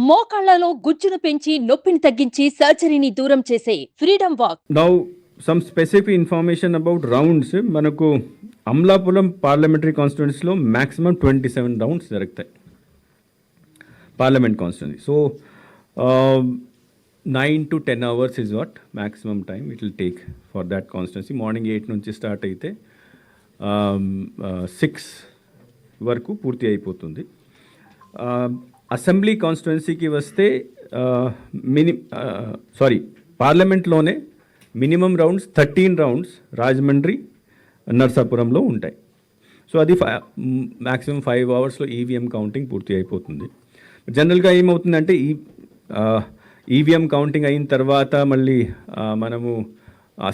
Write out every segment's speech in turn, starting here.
మోకాళ్లలో గుజ్జును పెంచి నొప్పిని తగ్గించి సర్జరీని దూరం చేసే freedom walk. Now, some specific information about rounds. మనకు అమలాపురం పార్లమెంటరీ కాన్స్టిట్యున్సీలో maximum 27 రౌండ్స్ జరుగుతాయి parliament constituency. So 9 to 10 hours is what maximum time it will take for that constituency. Morning 8 నుంచి స్టార్ట్ అయితే 6 వరకు పూర్తి అయిపోతుంది. అసెంబ్లీ కాన్స్టిట్యున్సీకి వస్తే పార్లమెంట్లోనే మినిమం రౌండ్స్ 13 రౌండ్స్ రాజమండ్రి నర్సాపురంలో ఉంటాయి. సో అది మ్యాక్సిమం 5 అవర్స్లో ఈవీఎం కౌంటింగ్ పూర్తి అయిపోతుంది. జనరల్గా ఏమవుతుందంటే ఈవీఎం కౌంటింగ్ అయిన తర్వాత మళ్ళీ మనము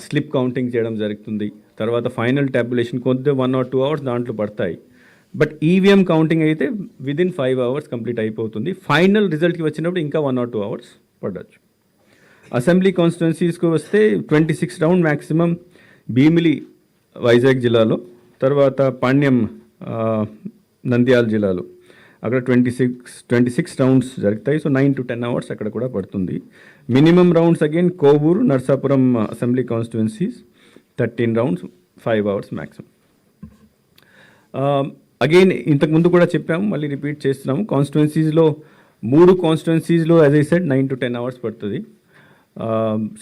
స్లిప్ కౌంటింగ్ చేయడం జరుగుతుంది. తర్వాత ఫైనల్ ట్యాబులేషన్ కొద్దిగా 1 or 2 hours దాంట్లో పడతాయి. బట్ ఈవీఎం కౌంటింగ్ అయితే విదిన్ 5 hours కంప్లీట్ అయిపోతుంది. ఫైనల్ రిజల్ట్కి వచ్చినప్పుడు ఇంకా 1 or 2 hours పడవచ్చు. అసెంబ్లీ కాన్స్టిట్యున్సీస్కి వస్తే 26 రౌండ్ మ్యాక్సిమం భీమిలి వైజాగ్ జిల్లాలో, తర్వాత పాణ్యం నంద్యాల జిల్లాలో అక్కడ 26 రౌండ్స్ జరుగుతాయి. సో 9 to 10 hours అక్కడ కూడా పడుతుంది. Minimum rounds again Kovur Narsapuram assembly constituencies 13 rounds 5 hours maximum. Again ఇంతకుముందు కూడా చెప్పాము, మళ్ళీ రిపీట్ చేస్తున్నాము. కాన్స్టిట్యున్సీస్లో 3 కాన్స్టిట్యున్సీస్లో as I said 9 to 10 hours పడుతుంది.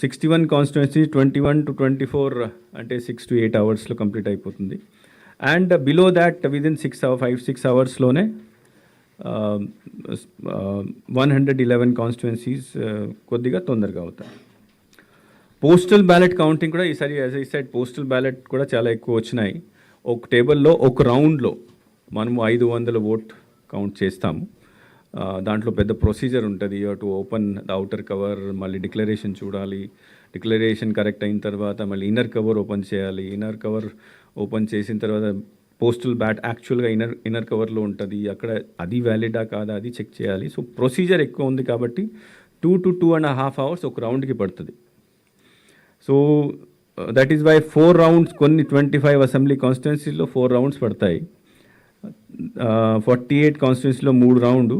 61 కాన్స్టిట్యున్సీ 21 to 24 అంటే 6 to 8 hours కంప్లీట్ అయిపోతుంది. And below that within 5-6 hours uh, 111 constituencies కొద్దిగా తొందరగా అవుతాయి. పోస్టల్ బ్యాలెట్ కౌంటింగ్ కూడా ఈసారి as I said postal ballot కూడా చాలా ఎక్కువ వచ్చినాయి. ఒక టేబుల్లో ఒక రౌండ్లో మనము 500 ఓట్ కౌంట్ చేస్తాము. దాంట్లో పెద్ద ప్రొసీజర్ ఉంటుంది. To open the outer cover, మళ్ళీ డిక్లరేషన్ చూడాలి. డిక్లరేషన్ కరెక్ట్ అయిన తర్వాత మళ్ళీ ఇన్నర్ కవర్ ఓపెన్ చేయాలి. ఇన్నర్ కవర్ ఓపెన్ చేసిన తర్వాత పోస్టల్ బ్యాట్ యాక్చువల్గా ఇన్నర్ కవర్లో ఉంటుంది. అక్కడ అది వ్యాలిడా కాదా అది చెక్ చేయాలి. సో ప్రొసీజర్ ఎక్కువ ఉంది కాబట్టి 2 to 2.5 hours ఒక రౌండ్కి పడుతుంది. So that is by 4 rounds. కొన్ని 25 అసెంబ్లీ కాన్స్టిట్యున్సీలో 4 రౌండ్స్ పడతాయి. 48 కాన్స్టిట్యున్సీలో 3 రౌండ్,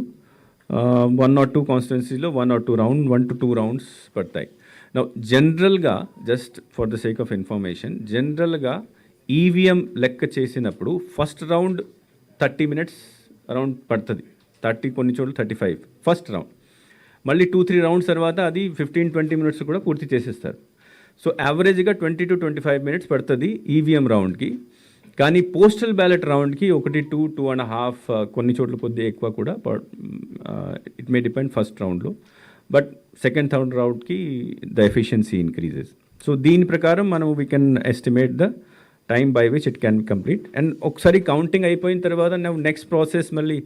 1 or 2 కాన్స్టిట్యున్సీలో 1 or 2 రౌండ్, 1 to 2 rounds పడతాయి. నౌ జనరల్గా just for the sake of information, జనరల్గా ఈవీఎం లెక్క చేసినప్పుడు ఫస్ట్ రౌండ్ 30 minutes అరౌండ్ పడుతుంది. 30, కొన్ని చోట్ల 35 ఫస్ట్ రౌండ్. మళ్ళీ 2-3 rounds తర్వాత అది 15-20 minutes కూడా పూర్తి చేసేస్తారు. సో యావరేజ్గా 20 to 25 minutes పడుతుంది ఈవీఎం రౌండ్కి. కానీ పోస్టల్ బ్యాలెట్ రౌండ్కి 2-2.5, కొన్ని చోట్ల కొద్దిగా ఎక్కువ కూడా ఇట్ మే డిపెండ్ ఫస్ట్ రౌండ్లో. బట్ సెకండ్ థర్డ్ రౌండ్కి ద ఎఫిషియన్సీ ఇంక్రీజెస్. సో దీని ప్రకారం మనం we can estimate the time by which it can be complete. And ఒకసారి కౌంటింగ్ అయిపోయిన తర్వాత నెక్స్ట్ ప్రాసెస్ మళ్ళీ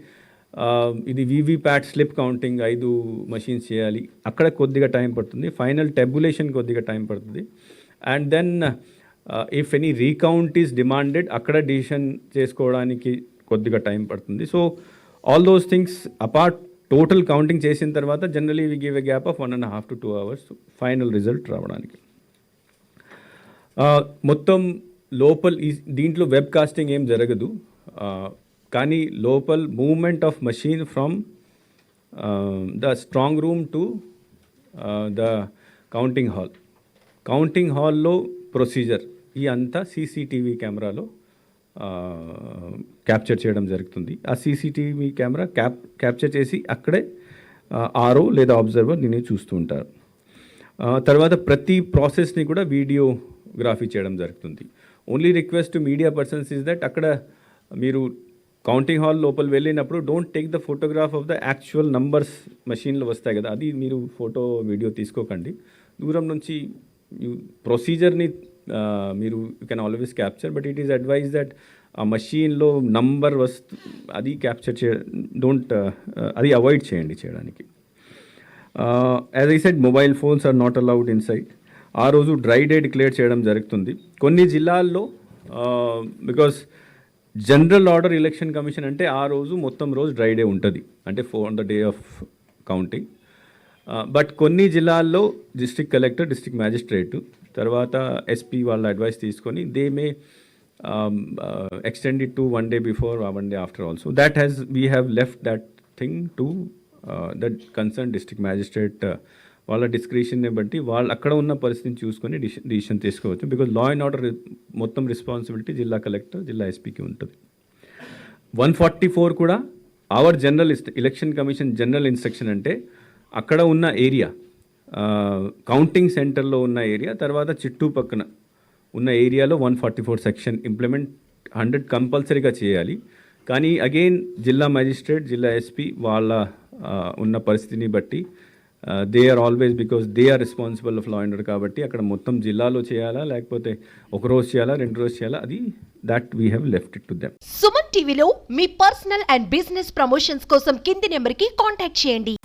ఇది వీవీప్యాట్ స్లిప్ కౌంటింగ్ 5 machines చేయాలి. అక్కడ కొద్దిగా టైం పడుతుంది. ఫైనల్ టెబులేషన్ కొద్దిగా టైం పడుతుంది. And then if any recount is demanded అక్కడ డిసిషన్ చేసుకోవడానికి కొద్దిగా టైం పడుతుంది. So all those things apart total counting చేసిన తర్వాత generally we give a gap of 1.5 to 2 hours final result రావడానికి. మొత్తం దీంట్లో వెబ్ కాస్టింగ్ ఏం జరగదు. కానీ లోపల్ movement of machine from the strong room to the counting హాల్లో ప్రొసీజర్ ఈ అంతా సీసీటీవీ కెమెరాలో క్యాప్చర్ చేయడం జరుగుతుంది. ఆ సీసీటీవీ కెమెరా క్యాప్చర్ చేసి అక్కడే ఆర్ఓ లేదా అబ్జర్వర్ దీన్ని చూస్తూ ఉంటారు. తర్వాత ప్రతి ప్రాసెస్ని కూడా వీడియోగ్రఫీ చేయడం జరుగుతుంది. Only request to media persons is that అక్కడ మీరు కౌంటింగ్ హాల్ లోపల వెళ్ళినప్పుడు don't take the photograph of the actual numbers మషీన్లో వస్తాయి కదా, అది మీరు ఫోటో వీడియో తీసుకోకండి. దూరం నుంచి ప్రొసీజర్ని మీరు you can always capture. But it is advise that ఆ మషీన్లో నంబర్ అది క్యాప్చర్ అది అవాయిడ్ చేయడానికి. As I said mobile phones are not allowed inside. ఆ రోజు డ్రై డే డిక్లేర్ చేయడం జరుగుతుంది కొన్ని జిల్లాల్లో. Because general order election commission అంటే ఆ రోజు మొత్తం రోజు డ్రై డే ఉంటుంది, అంటే on the day of counting. But కొన్ని జిల్లాల్లో డిస్ట్రిక్ట్ కలెక్టర్, డిస్ట్రిక్ట్ మ్యాజిస్ట్రేట్, తర్వాత ఎస్పీ వాళ్ళ అడ్వైస్ తీసుకొని they may extend it to one day before or one day after also. We have left that thing to that concern district magistrate వాళ్ళ డిస్క్రిషన్ని బట్టి వాళ్ళు అక్కడ ఉన్న పరిస్థితిని చూసుకొని డిసిషన్ తీసుకోవచ్చు. బికాజ్ లా అండ్ ఆర్డర్ మొత్తం రెస్పాన్సిబిలిటీ జిల్లా కలెక్టర్, జిల్లా ఎస్పీకి ఉంటుంది. 144 కూడా our general election commission general instruction అంటే అక్కడ ఉన్న ఏరియా, కౌంటింగ్ సెంటర్లో ఉన్న ఏరియా, తర్వాత చుట్టుపక్కన ఉన్న ఏరియాలో 144 సెక్షన్ ఇంప్లిమెంట్ 100 కంపల్సరీగా చేయాలి. కానీ అగైన్ జిల్లా మ్యాజిస్ట్రేట్, జిల్లా ఎస్పీ వాళ్ళ ఉన్న పరిస్థితిని బట్టి they are always, because they are responsible of law and order కాబట్టి అక్కడ మొత్తం జిల్లాలో చేయాలా లేకపోతే ఒక రోజు చేయాలా 2 రోజు చేయాలా, అది that we have left it to them. Suman టీవీలో మీ పర్సనల్ అండ్ బిజినెస్ ప్రమోషన్స్ కోసం కింది నెంబర్కి కాంటాక్ట్ చేయండి.